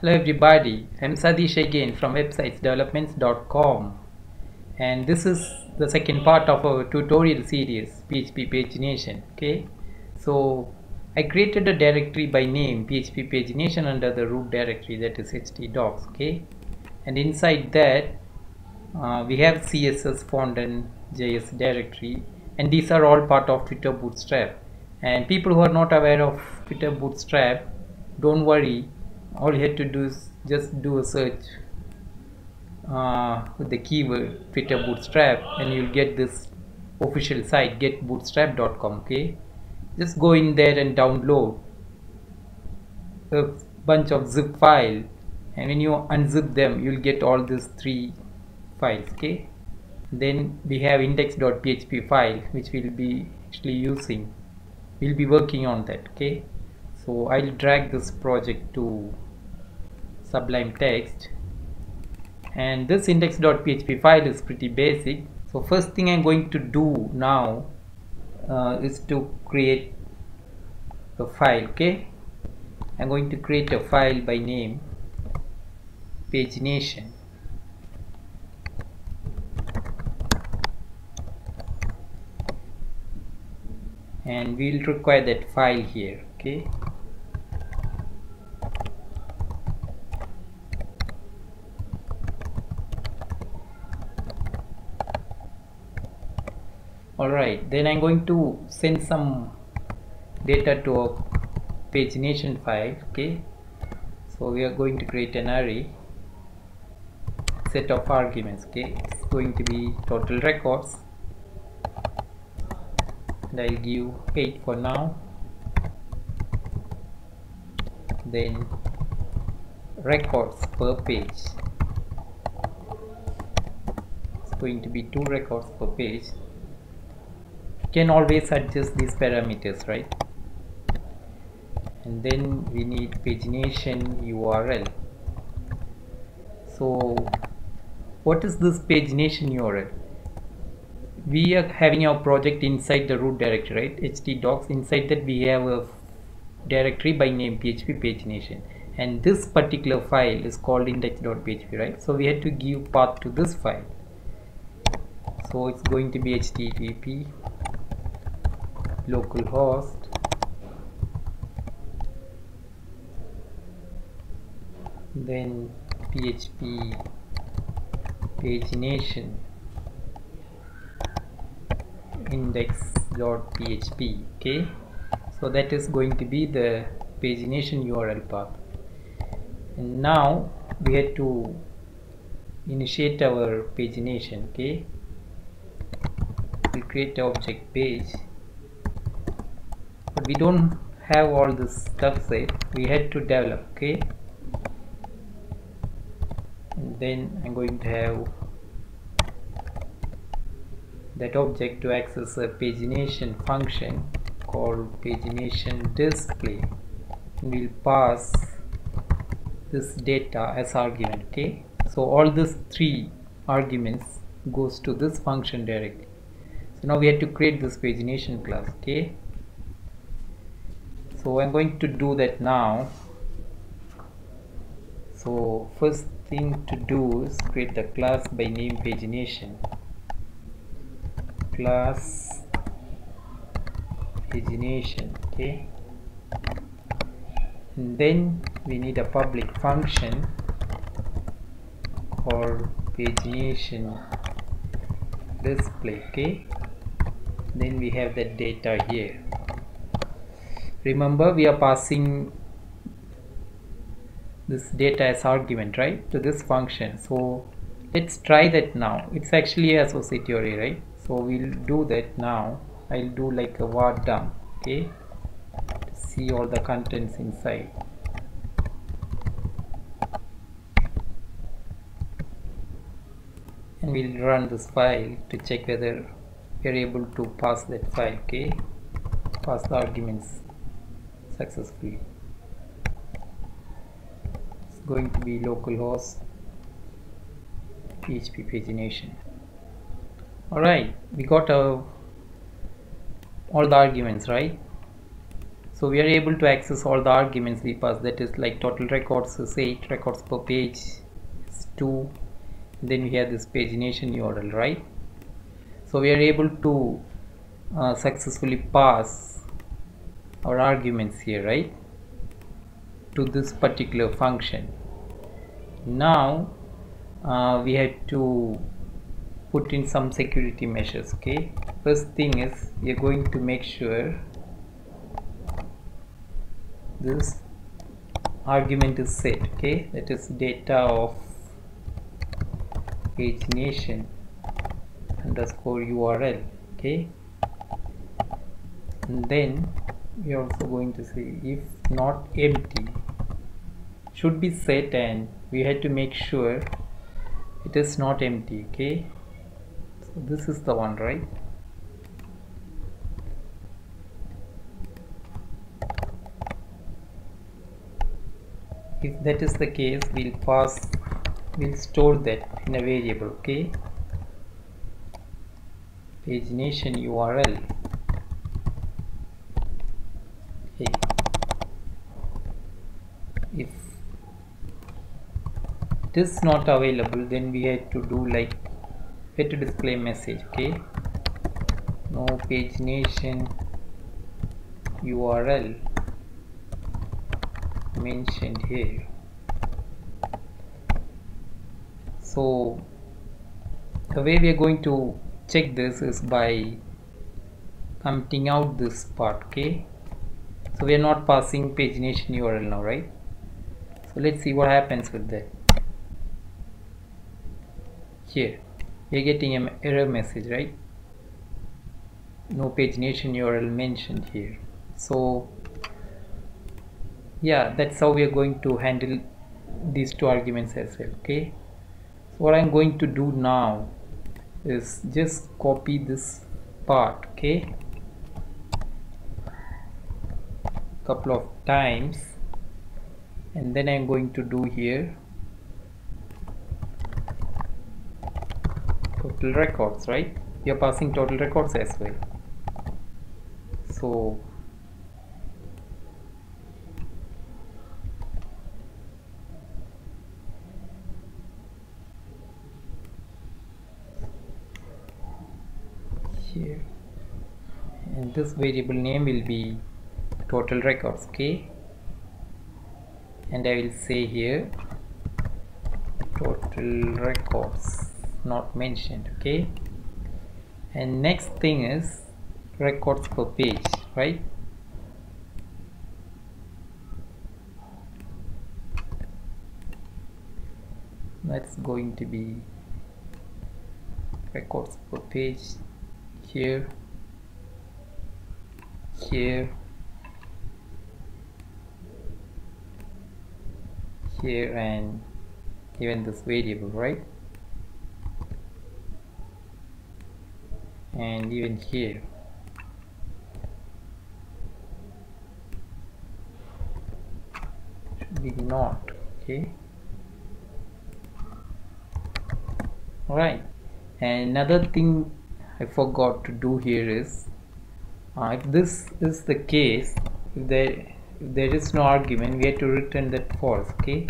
Hello everybody, I'm Sadish again from websitesdevelopments.com, and this is the second part of our tutorial series PHP pagination. Okay, so I created a directory by name PHP pagination under the root directory, that is htdocs. Okay, and inside that we have CSS font and JS directory, and these are all part of Twitter Bootstrap. And people who are not aware of Twitter Bootstrap, don't worry, all you have to do is just do a search with the keyword Twitter Bootstrap and you'll get this official site getbootstrap.com. okay, just go in there and download a bunch of zip file, and when you unzip them you'll get all these three files. Okay, then we have index.php file which we'll be we'll be working on that. Okay, so I'll drag this project to Sublime Text, and this index.php file is pretty basic. So first thing I'm going to do now is to create a file. Okay, I'm going to create a file by name pagination, and we'll require that file here. Okay, alright, then I'm going to send some data to a pagination file. Okay, so we are going to create an array set of arguments. Okay, it's going to be total records, and I'll give 8 for now. Then records per page, it's going to be 2 records per page. You can always adjust these parameters, right? And then we need pagination URL. So what is this pagination URL? We are having our project inside the root directory, right? htdocs. Inside that we have a directory by name PHP pagination, and this particular file is called index.php, right? So we had to give path to this file, so it's going to be http localhost then php pagination index.php. okay, so that is going to be the pagination URL path. And now we have to initiate our pagination. Okay, we create an object page, but we don't have all this stuff set, we had to develop. Okay, and then I'm going to have that object to access a pagination function called pagination display, and we'll pass this data as argument. Okay, so all these 3 arguments goes to this function directly. So now we have to create this pagination class. Okay, so I'm going to do that now. So first thing to do is create the class by name pagination, class pagination. Okay, and then we need a public function called pagination display. Okay, then we have that data here. Remember, we are passing this data as argument, right, to this function. So let's try that now. It's actually an associative array, right? So we'll do that now. I'll do like a var dump. Okay, to see all the contents inside. And we'll run this file to check whether we're able to pass that file. Okay, pass the arguments successfully. It's going to be localhost PHP pagination. Alright, we got all the arguments, right? So we are able to access all the arguments we pass, that is like total records is 8, records per page is 2, then we have this pagination URL, right? So we are able to successfully pass our arguments here, right, to this particular function. Now we have to put in some security measures. Okay, first thing is we are going to make sure this argument is set. Okay, that is data of pagination underscore URL. Okay, and then we are also going to say if not empty should be set, and we had to make sure it is not empty. Okay, so this is the one, right? If that is the case, we'll store that in a variable. Okay, pagination URL. Okay, if it is not available, then we had to do like we had to display message. Okay, no pagination URL mentioned here. So the way we are going to check this is by commenting out this part. Okay, so we are not passing pagination URL now, right? So let's see what happens with that. Here we are getting an error message, right? No pagination URL mentioned here. So yeah, that's how we are going to handle these two arguments as well. Okay, so what I'm going to do now is just copy this part. Okay, couple of times, and then I'm going to do here total records, right? We are passing total records as well. So here, and this variable name will be total records. Okay, and I will say here total records not mentioned. Okay, and next thing is records per page, right? That's going to be records per page here, here, here, and even this variable, right? And even here. Should be not. Okay, alright. And another thing I forgot to do here is if this is the case, if there is no argument, we have to return that false. Okay,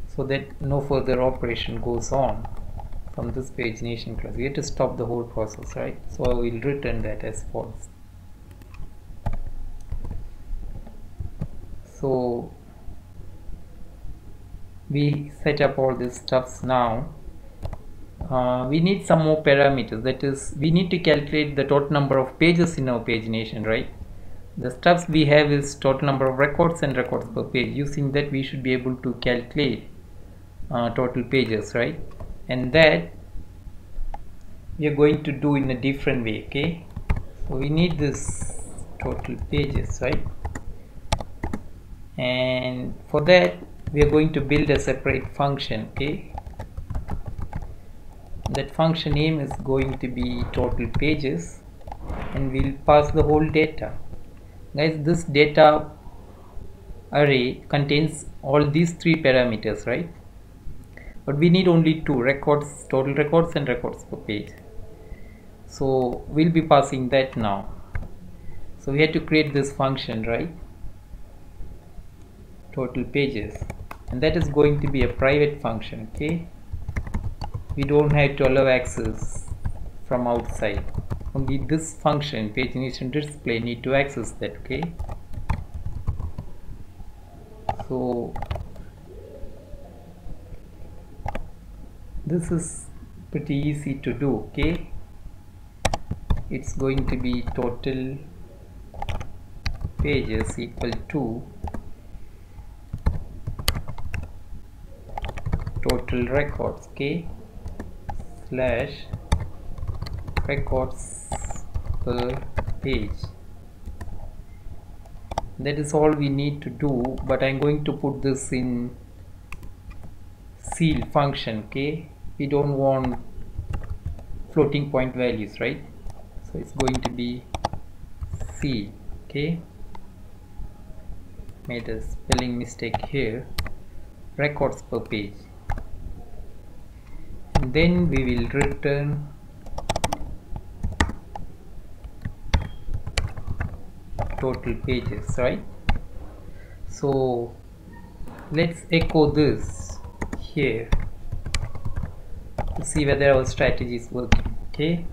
so that no further operation goes on from this pagination class. We have to stop the whole process, right? So I will return that as false. So we set up all these stuffs now. We need some more parameters, that is we need to calculate the total number of pages in our pagination, right? The stuffs we have is total number of records and records per page. Using that we should be able to calculate total pages, right? And that we are going to do in a different way. Okay, so we need this total pages, right? And for that we are going to build a separate function. Okay, that function name is going to be total pages, and we'll pass the whole data. Guys, this data array contains all these three parameters, right? But we need only two: records, total records, and records per page. So we'll be passing that now. So we had to create this function, right? Total pages, and that is going to be a private function. Okay, we don't have to allow access from outside. Only this function pagination display need to access that. Okay, so this is pretty easy to do. Okay, it's going to be total pages equal to total records. Okay, slash records per page. That is all we need to do, but I'm going to put this in seal function. Okay, we don't want floating point values, right? So it's going to be seal. Okay, made a spelling mistake here. Records per page, and then we will return total pages, right? So let's echo this here to see whether our strategy is working. Okay,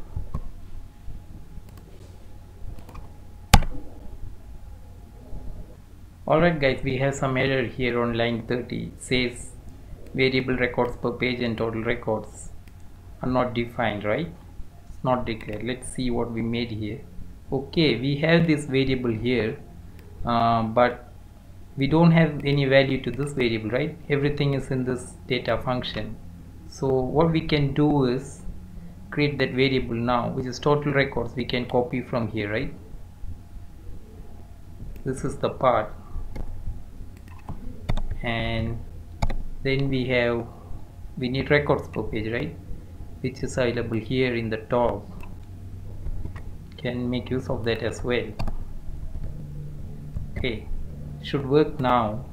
alright guys, we have some error here on line 30. It says variable records per page and total records are not defined, right? It's not declared. Let's see what we made here. Okay, we have this variable here, but we don't have any value to this variable, right? Everything is in this data function. So what we can do is create that variable now, which is total records. We can copy from here, right? This is the part, and then we need records per page, right, which is available here in the top. Can make use of that as well. Okay, should work now.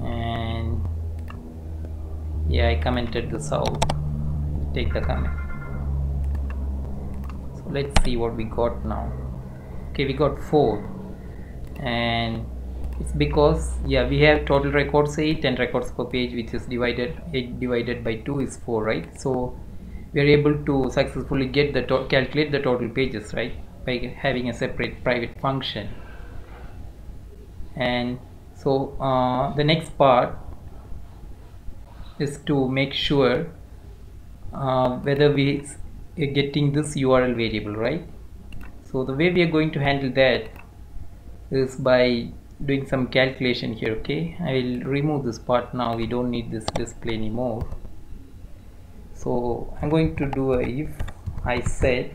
And yeah, I commented this out. Take the comment. So let's see what we got now. Okay, we got 4, and it's because, yeah, we have total records 8 and records per page, which is 8 divided by 2 is 4, right? So we are able to successfully get the calculate the total pages, right, by having a separate private function. And so the next part is to make sure whether we are getting this URL variable, right? So the way we are going to handle that is by doing some calculation here. Okay, I will remove this part now. We don't need this display anymore. So I'm going to do a if I set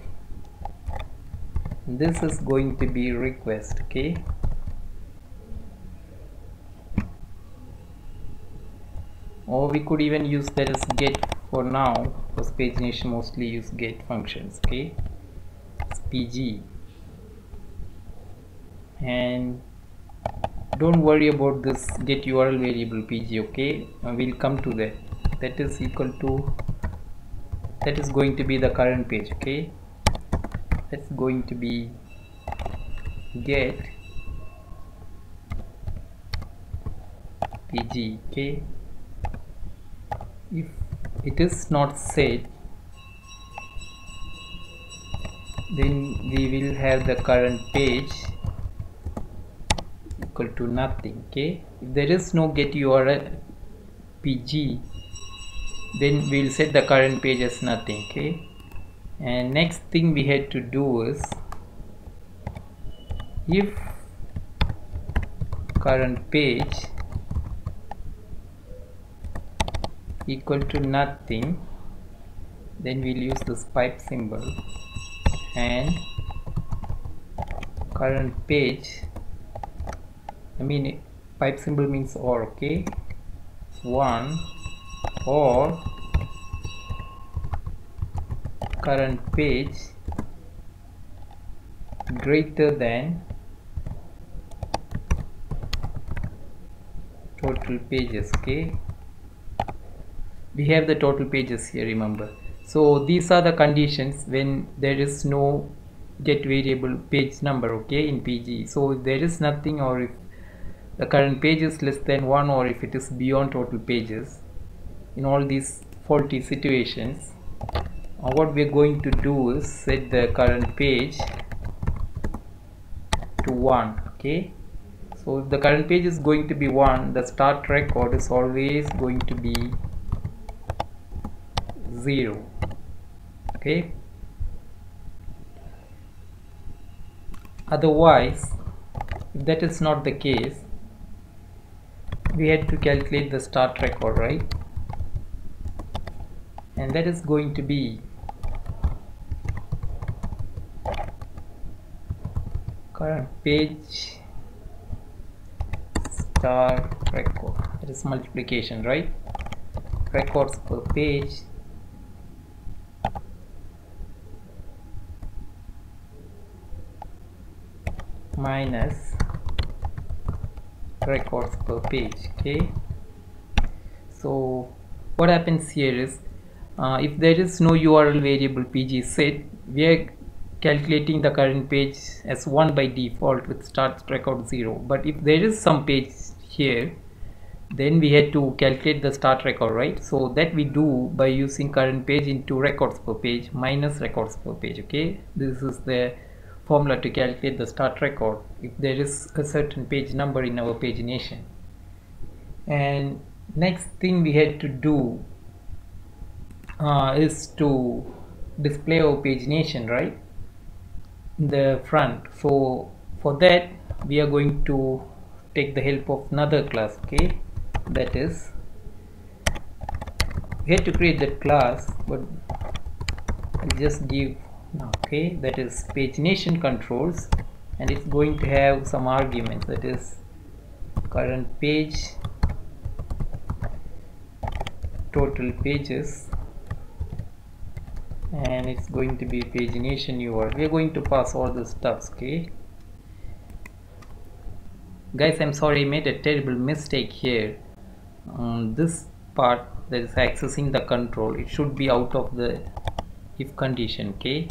this is going to be request. Okay, or we could even use that as get for now, because pagination mostly use get functions. Okay, it's pg, and don't worry about this get URL variable pg. Okay, we'll come to that. That is equal to, that is going to be the current page. Okay, that's going to be get pg. Okay, if it is not set, then we will have the current page equal to nothing. Okay, if there is no get URL pg, then we'll set the current page as nothing. Okay, and next thing we had to do is if current page equal to nothing, then we'll use this pipe symbol, and current page, pipe symbol means or. Okay, 1 or current page greater than total pages. Okay, we have the total pages here, remember. So these are the conditions when there is no get variable page number, okay, in PG. So if there is nothing, or if the current page is less than 1, or if it is beyond total pages, in all these faulty situations, what we are going to do is set the current page to 1, okay. So if the current page is going to be 1, the start record is always going to be 0, okay. Otherwise, if that is not the case, we had to calculate the start record, right? And that is going to be current page start record, that is multiplication, right? Records per page minus records per page, okay. So what happens here is, if there is no URL variable pg set, we are calculating the current page as 1 by default with start record 0. But if there is some page here, then we had to calculate the start record, right? So that we do by using current page into records per page minus records per page, okay. This is the formula to calculate the start record if there is a certain page number in our pagination. And next thing we had to do is to display our pagination, right, in the front. So for that we are going to take the help of another class, okay. That is, we had to create that class, but I'll just give, okay, that is pagination controls, and it's going to have some arguments, that is current page, total pages, and it's going to be pagination URL. We are going to pass all the stuffs, okay. Guys, I'm sorry, I made a terrible mistake here. This part that is accessing the control, it should be out of the if condition, okay.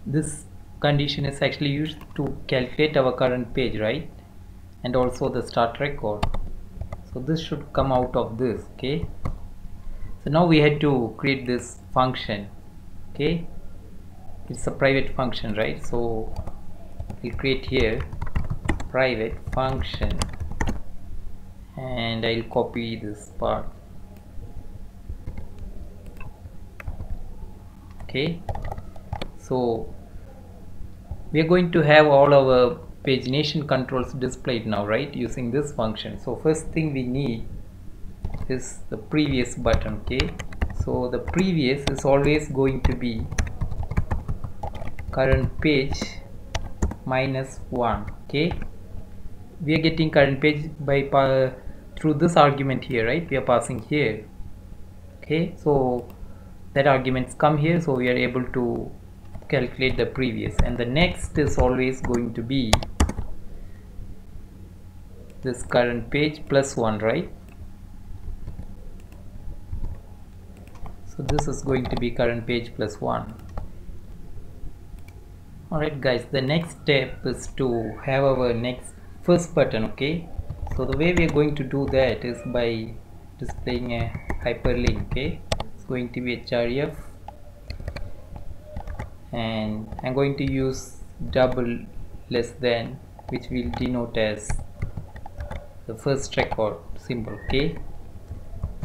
This condition is actually used to calculate our current page, right, and also the start record. So this should come out of this, okay. So now we had to create this function, okay. It's a private function, right? So we create here private function, and I'll copy this part, okay. So we are going to have all our pagination controls displayed now, right, using this function. So first thing we need is the previous button, okay. So the previous is always going to be current page minus 1, okay. We are getting current page by through this argument here, right, we are passing here, okay. So that arguments come here, so we are able to calculate the previous, and the next is always going to be this current page plus 1, right. So this is going to be current page plus 1. Alright guys, the next step is to have our next first button, okay. So the way we are going to do that is by displaying a hyperlink, okay. It's going to be href, and I'm going to use double less than, which will denote as the first record symbol, okay.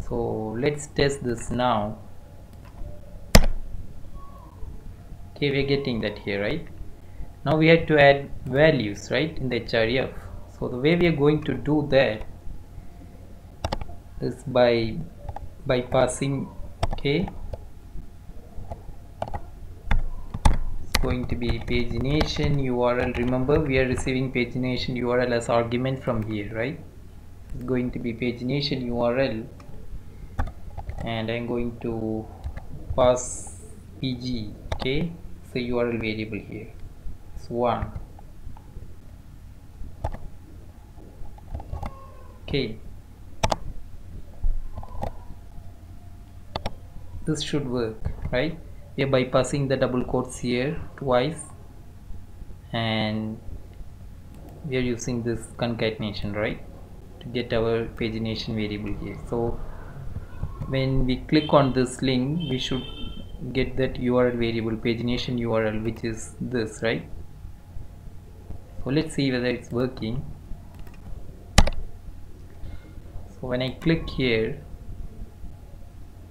So let's test this now. Okay, we're getting that here, right. Now we had to add values, right, in the href. So the way we are going to do that is by passing, okay, it's going to be pagination URL. Remember, we are receiving pagination URL as argument from here, right. It's going to be pagination URL, and I'm going to pass pg, okay. It's a URL variable here, it's 1, okay. this should work, right? We are bypassing the double quotes here twice, and we are using this concatenation, right, to get our pagination variable here. So when we click on this link, we should get that URL variable, pagination URL, which is this, right? So let's see whether it's working. So when I click here,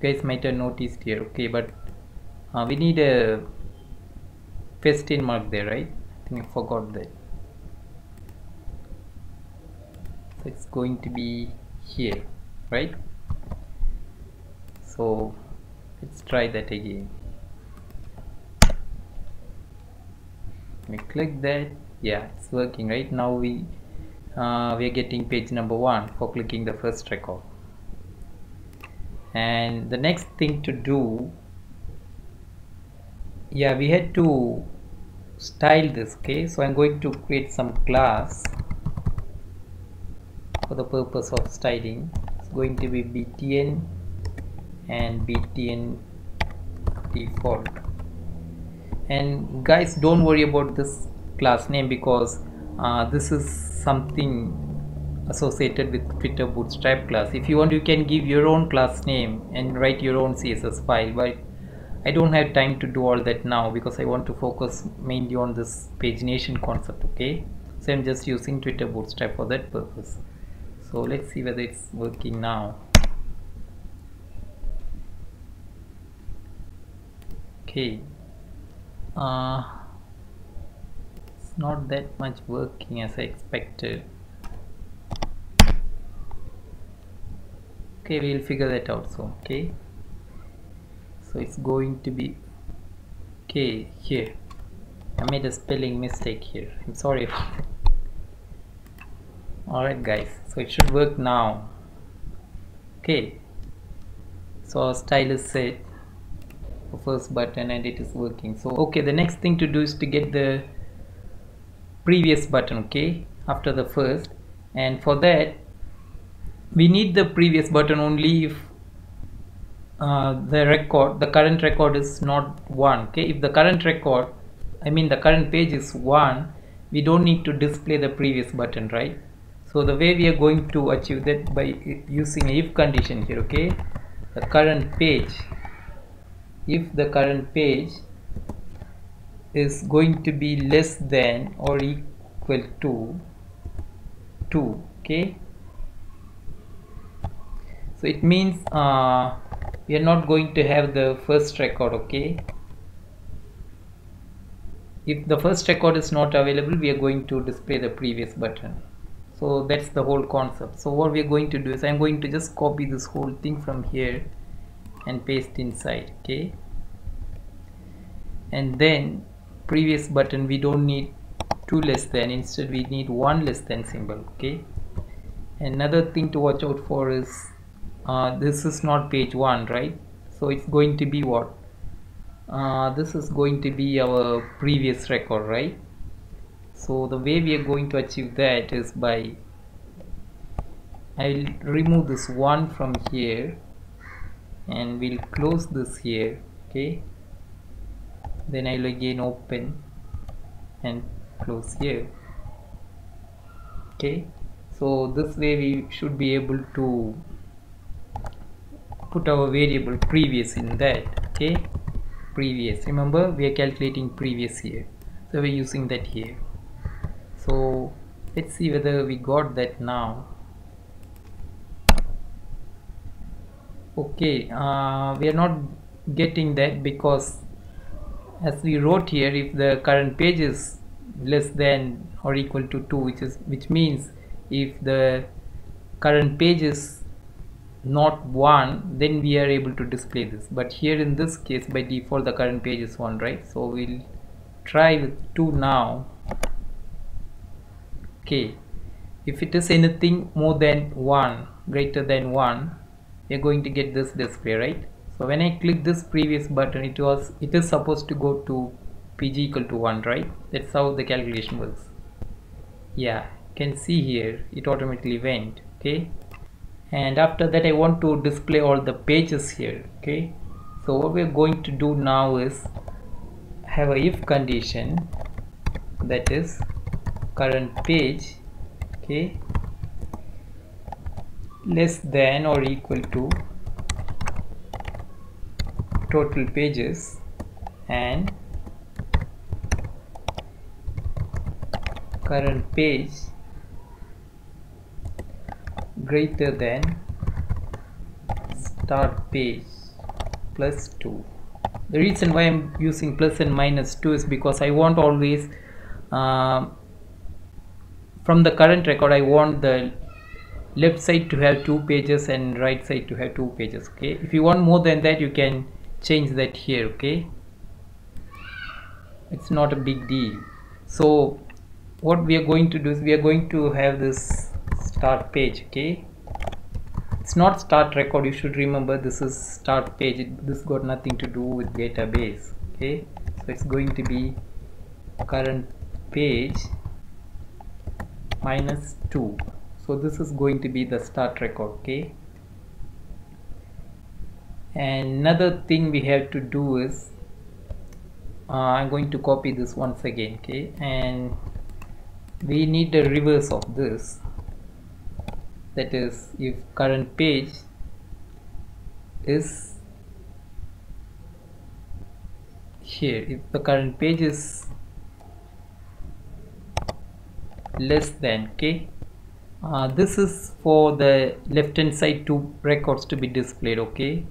you guys might have noticed here, okay, but we need a question mark there, right? I think I forgot that. So it's going to be here, right? So let's try that again. We click that, yeah, it's working, right? Now we are getting page number 1 for clicking the first record. And the next thing to do, yeah, we had to style this, okay? So I'm going to create some class for the purpose of styling. It's going to be btn and btn default. And guys, don't worry about this class name, because this is something associated with Twitter Bootstrap class. If you want, you can give your own class name and write your own CSS file, but I don't have time to do all that now because I want to focus mainly on this pagination concept, okay? So I'm just using Twitter Bootstrap for that purpose. So let's see whether it's working now. Okay, it's not that much working as I expected. Okay, we'll figure that out soon. Okay, so it's going to be okay here. I made a spelling mistake here, I'm sorry about that. Alright guys, so it should work now. Okay, so our style is set for first button and it is working. So okay, the next thing to do is to get the previous button, okay, after the first, and for that we need the previous button only if the current record is not 1. Okay, if the current record, I mean the current page is 1, we don't need to display the previous button, right? So the way we are going to achieve that by using a if condition here, okay, the current page, if the current page is going to be less than or equal to 2, okay, so it means we are not going to have the first record, okay. If the first record is not available, we are going to display the previous button. So that's the whole concept. So what we are going to do is I'm going to just copy this whole thing from here and paste inside, okay, and then previous button we don't need 2 less than, instead we need 1 less than symbol, okay. Another thing to watch out for is this is not page 1, right? So it's going to be what? This is going to be our previous record, right? So the way we are going to achieve that is by, I'll remove this 1 from here and we'll close this here, okay, then I'll again open and close here, okay. So this way we should be able to put our variable previous in that, okay, previous, remember we are calculating previous here, so we're using that here. So let's see whether we got that now. Okay, we are not getting that because as we wrote here, if the current page is less than or equal to 2, which means if the current page is not 1, then we are able to display this, but here in this case by default the current page is 1, right? So we'll try with 2 now. Okay, if it is anything more than 1, greater than 1, we are going to get this display, right? So when I click this previous button, it is supposed to go to pg equal to 1, right? That's how the calculation works. Yeah, you can see here it automatically went, okay. And after that I want to display all the pages here, okay. So what we're going to do now is have a if condition, that is current page, okay, less than or equal to total pages, and current page greater than start page plus 2. The reason why I'm using plus and minus 2 is because I want always from the current record I want the left side to have 2 pages and right side to have 2 pages. Okay, if you want more than that, you can change that here. Okay, it's not a big deal. So what we are going to do is we are going to have this start page. Okay, it's not start record, you should remember this is start page. This got nothing to do with database. Okay, so it's going to be current page minus 2. So this is going to be the start record. Okay, and another thing we have to do is I'm going to copy this once again. Okay, and we need the reverse of this, that is if current page is here, if the current page is less than, okay, this is for the left hand side 2 records to be displayed, okay,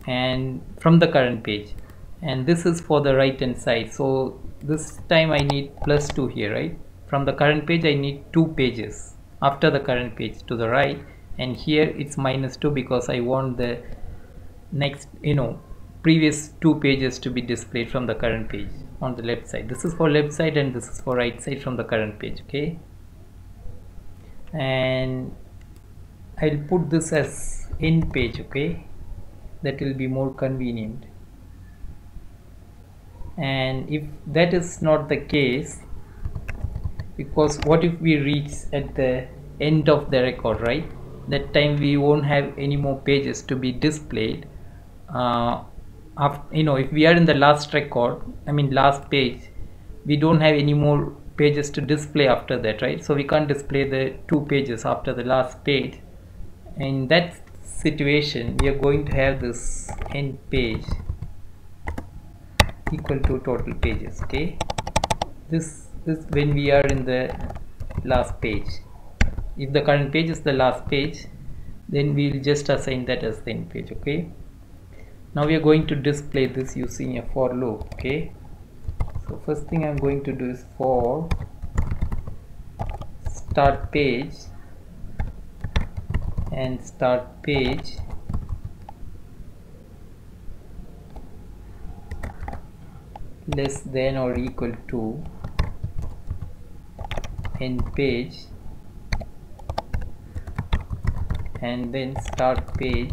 and from the current page, and this is for the right hand side. So this time I need plus 2 here, right? From the current page I need 2 pages after the current page to the right, and here it's minus 2 because I want the next, previous 2 pages to be displayed from the current page on the left side. This is for left side and this is for right side from the current page. Okay, and I'll put this as end page. Okay, that will be more convenient. And if that is not the case, because what if we reach at the end of the record, right? That time we won't have any more pages to be displayed. If we are in the last record, last page, we don't have any more pages to display after that, right? So we can't display the 2 pages after the last page. In that situation, we are going to have this end page equal to total pages. Okay, this is when we are in the last page. If the current page is the last page, then we will just assign that as the end page. Okay, now we are going to display this using a for loop. Okay, so first thing I'm going to do is for start page and start page less than or equal to end page, and then start page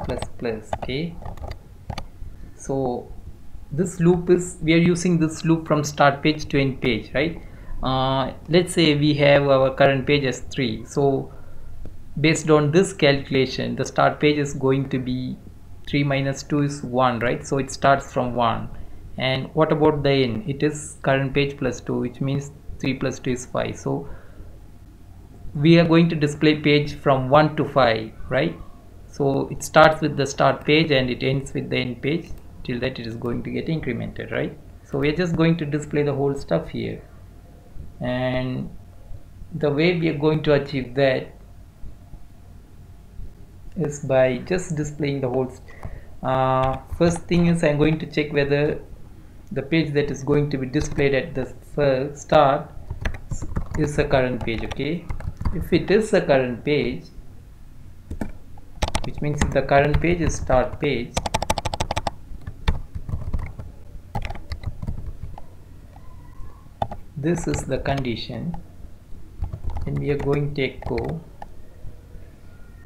plus plus. Okay, so this loop is, we are using this loop from start page to end page, right? Let's say we have our current page as 3, so based on this calculation the start page is going to be 3 minus 2 is 1, right? So it starts from 1. And what about the end? It is current page plus 2, which means 3 plus 2 is 5. So we are going to display page from 1 to 5, right? So it starts with the start page and it ends with the end page. Till that it is going to get incremented, right? So we are just going to display the whole stuff here, and the way we are going to achieve that is by just displaying the whole first thing is I'm going to check whether the page that is going to be displayed at the first start is a current page. Okay, if it is a current page, which means if the current page is start page, this is the condition, and we are going to echo,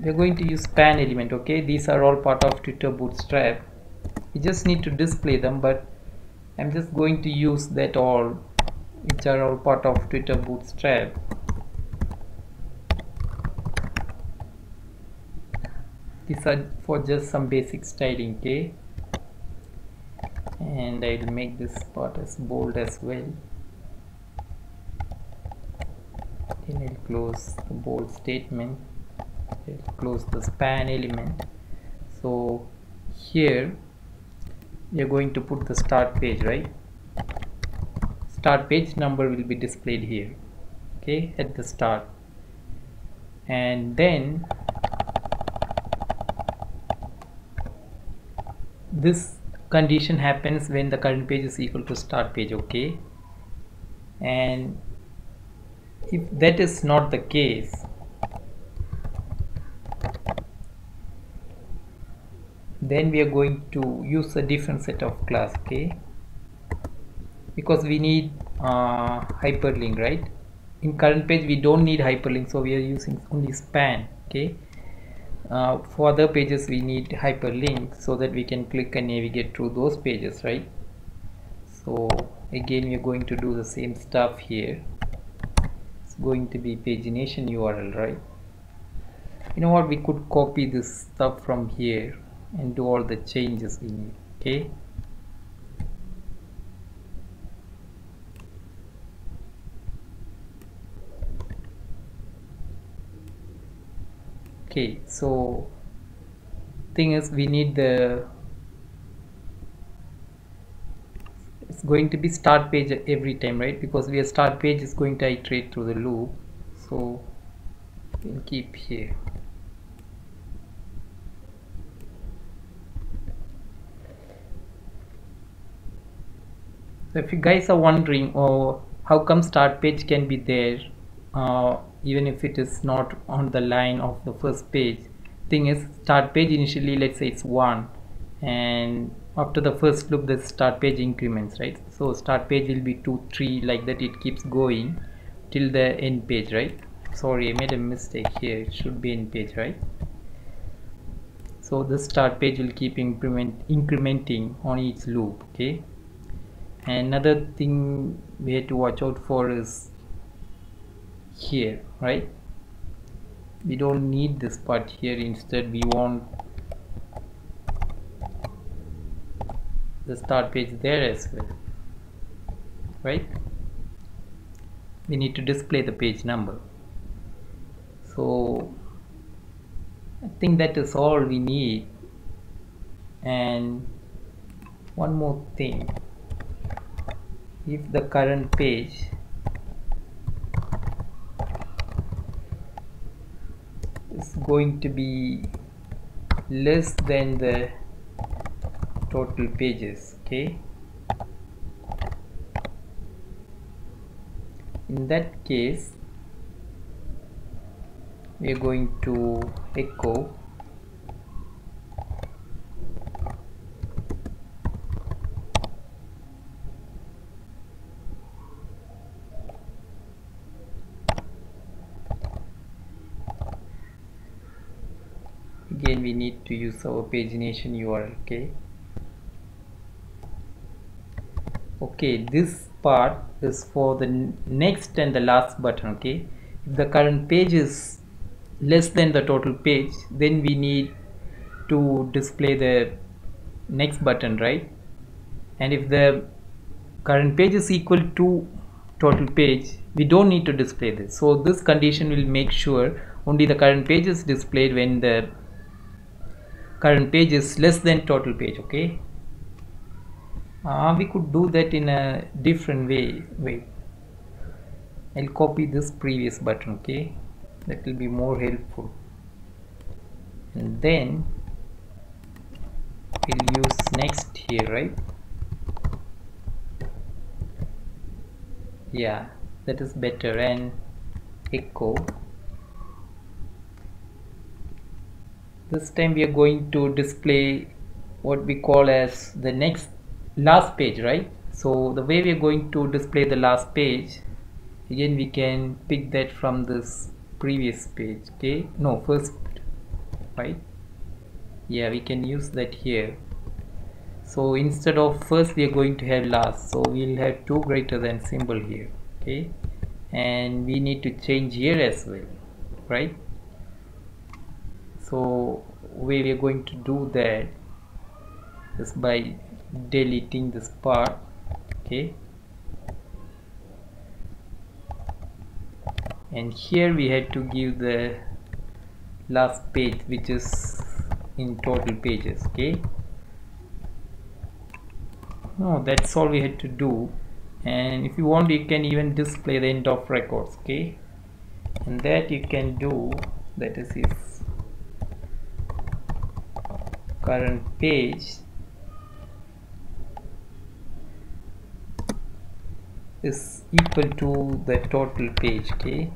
we are going to use span element. Okay, these are all part of Twitter Bootstrap. We just need to display them, but I'm just going to use that all, which are all part of Twitter Bootstrap. These are for just some basic styling, okay? And I will make this part as bold as well. Then I'll close the bold statement. I'll close the span element. So here we are going to put the start page, right? Start page number will be displayed here, okay, at the start. And then this condition happens when the current page is equal to start page, okay? And if that is not the case, then we are going to use a different set of class, okay? Because we need hyperlink, right? In current page we don't need hyperlink, so we are using only span, okay? For other pages we need hyperlink so that we can click and navigate through those pages, right? So again we are going to do the same stuff here. It's going to be pagination URL, right? You know what, we could copy this stuff from here and do all the changes we need, okay? Okay, so thing is we need the, it's going to be start page every time, right? Because we are start page is going to iterate through the loop, so we'll keep here. So if you guys are wondering, oh, how come start page can be there even if it is not on the line of the first page, thing is start page initially, let's say it's 1, and after the first loop the start page increments, right? So start page will be 2, 3, like that, it keeps going till the end page, right? Sorry, I made a mistake here, it should be end page, right? So the start page will keep incrementing on each loop, okay? And another thing we have to watch out for is here, right? We don't need this part here, instead we want the start page there as well, right? We need to display the page number. So I think that is all we need. And one more thing, if the current page is going to be less than the total pages, okay, in that case we are going to echo again, we need to use our pagination URL, okay, this part is for the next and the last button, okay? If the current page is less than the total page, then we need to display the next button, right? And if the current page is equal to total page, we don't need to display this. So this condition will make sure only the current page is displayed when the current page is less than total page, okay? We could do that in a different way. Wait, I'll copy this previous button, okay? That will be more helpful. And then we'll use next here, right? Yeah, that is better. And echo, this time we are going to display what we call as the last page, right? So the way we are going to display the last page, again we can pick that from this previous page, okay? No, first, right? Yeah, we can use that here. So instead of first we are going to have last, so we'll have 2 greater than symbol here, okay? And we need to change here as well, right? So way we are going to do that is by deleting this part. Okay, and here we had to give the last page, which is in total pages. Okay, no, that's all we had to do. And if you want, you can even display the end of records. Okay, and that you can do, that is if current page is equal to the total page. Okay,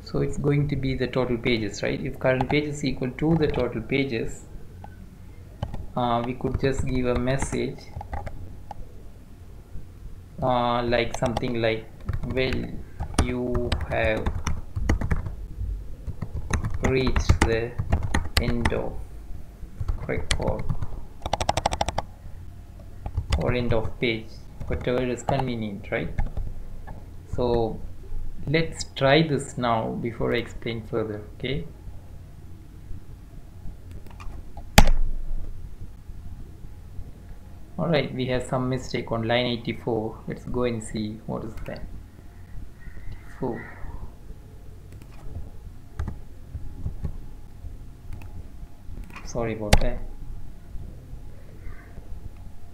so it's going to be the total pages, right? If current page is equal to the total pages, we could just give a message like something like, well, you have reached the end of record or end of page, whatever is convenient, right? So let's try this now before I explain further. Okay, alright, we have some mistake on line 84. Let's go and see what is that. 84. Sorry about that.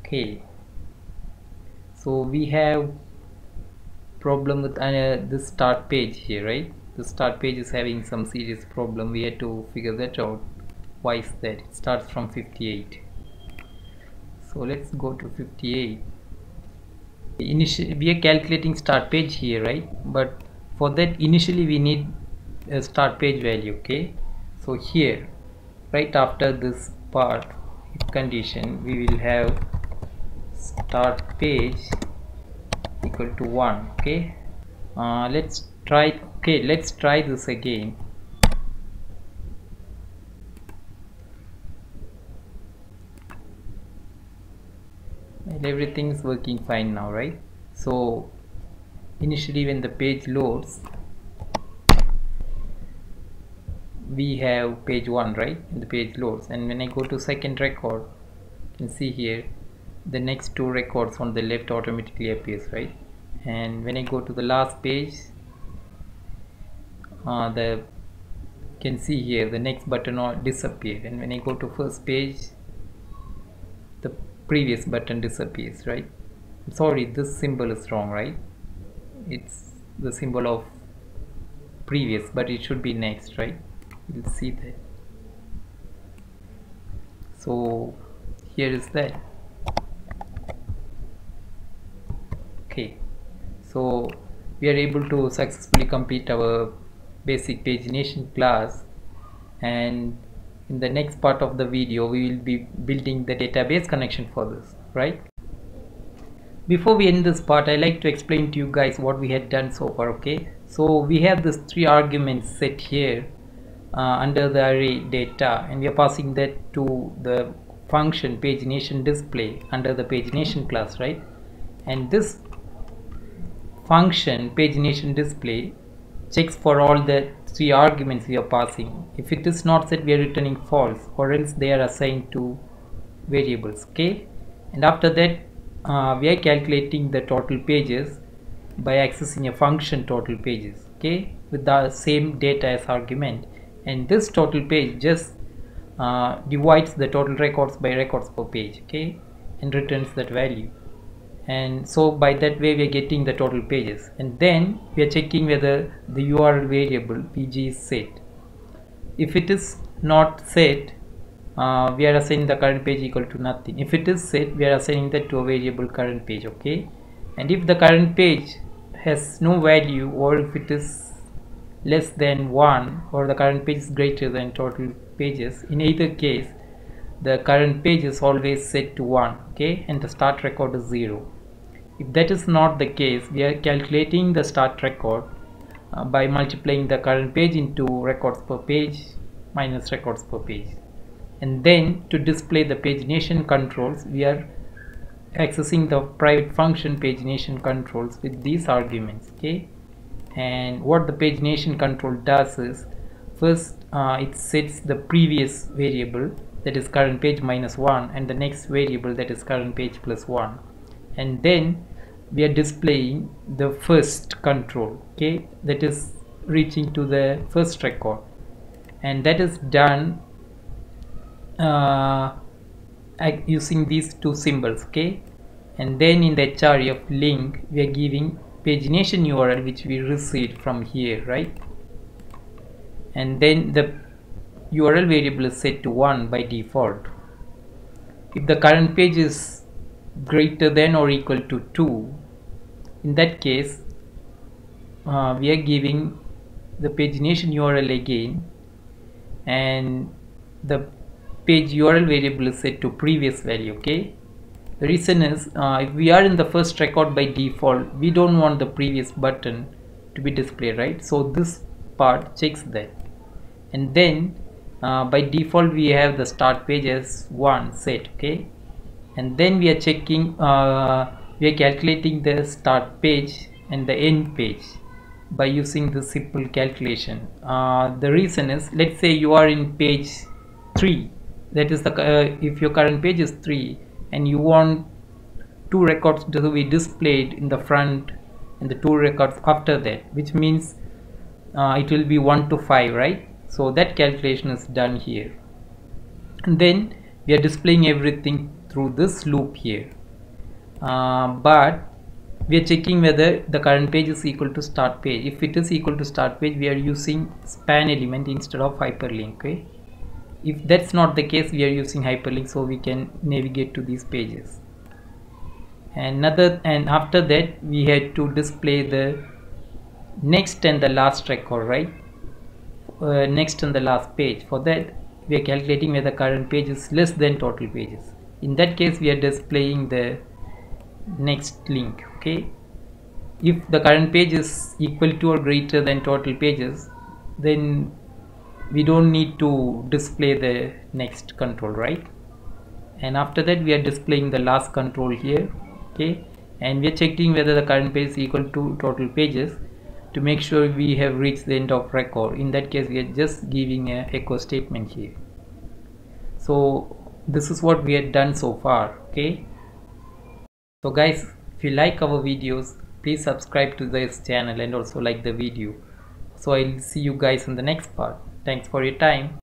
Okay, so we have problem with this start page here, right? The start page is having some serious problem. We had to figure that out. Why is that? It starts from 58. So let's go to 58. Initially we are calculating start page here, right? But for that, initially we need a start page value. Okay, so here right after this part, if condition, we will have start page equal to 1. Okay, let's try. Okay, let's try this again. And everything is working fine now, right? So initially when the page loads, we have page 1, right? And the page loads, and when I go to second record, you can see here the next two records on the left automatically appears, right? And when I go to the last page, you can see here the next button all disappeared, and when I go to first page, the previous button disappears, right? Sorry, this symbol is wrong, right? It's the symbol of previous, but it should be next, right? You'll see that. So here is that. Okay, so we are able to successfully complete our basic pagination class, and in the next part of the video we will be building the database connection for this, right? Before we end this part, I like to explain to you guys what we had done so far. Okay, so we have this 3 arguments set here under the array data, and we are passing that to the function pagination display under the pagination class, right? And this function pagination display checks for all the 3 arguments we are passing. If it is not set, we are returning false, or else they are assigned to variables. Okay, and after that we are calculating the total pages by accessing a function total pages, okay, with the same data as argument. And this total page just divides the total records by records per page, okay, and returns that value. And so by that way we are getting the total pages, and then we are checking whether the URL variable pg is set. If it is not set, we are assigning the current page equal to nothing. If it is set, we are assigning that to a variable current page, okay. And if the current page has no value, or if it is less than 1, or the current page is greater than total pages, in either case the current page is always set to 1, okay, and the start record is 0. If that is not the case, we are calculating the start record by multiplying the current page into records per page minus records per page. And then to display the pagination controls, we are accessing the private function pagination controls with these arguments, okay. And what the pagination control does is, first it sets the previous variable, that is current page minus 1, and the next variable, that is current page plus 1, and then we are displaying the first control, okay, that is reaching to the first record, and that is done using these two symbols, okay. And then in the href link we are giving pagination URL which we received from here, right? And then the URL variable is set to 1 by default. If the current page is greater than or equal to 2, in that case we are giving the pagination URL again, and the page URL variable is set to previous value, okay. The reason is, if we are in the first record by default, we don't want the previous button to be displayed, right? So this part checks that. And then by default we have the start page as 1 set, okay. And then we are checking, we are calculating the start page and the end page by using the simple calculation. The reason is, let's say you are in page 3, that is the if your current page is 3 and you want 2 records to be displayed in the front and the 2 records after that, which means it will be 1 to 5, right? So that calculation is done here, and then we are displaying everything through this loop here, but we are checking whether the current page is equal to start page. If it is equal to start page, we are using span element instead of hyperlink, okay. If that's not the case, we are using hyperlink, so we can navigate to these pages. And after that we had to display the next and the last record, right? Next and the last page. For that we are calculating whether current page is less than total pages. In that case we are displaying the next link, okay. If the current page is equal to or greater than total pages, then we don't need to display the next control, right? And after that we are displaying the last control here, okay. And we are checking whether the current page is equal to total pages to make sure we have reached the end of record. In that case we are just giving a echo statement here. So this is what we have done so far, okay. So guys, if you like our videos, please subscribe to this channel and also like the video. So I'll see you guys in the next part. Thanks for your time.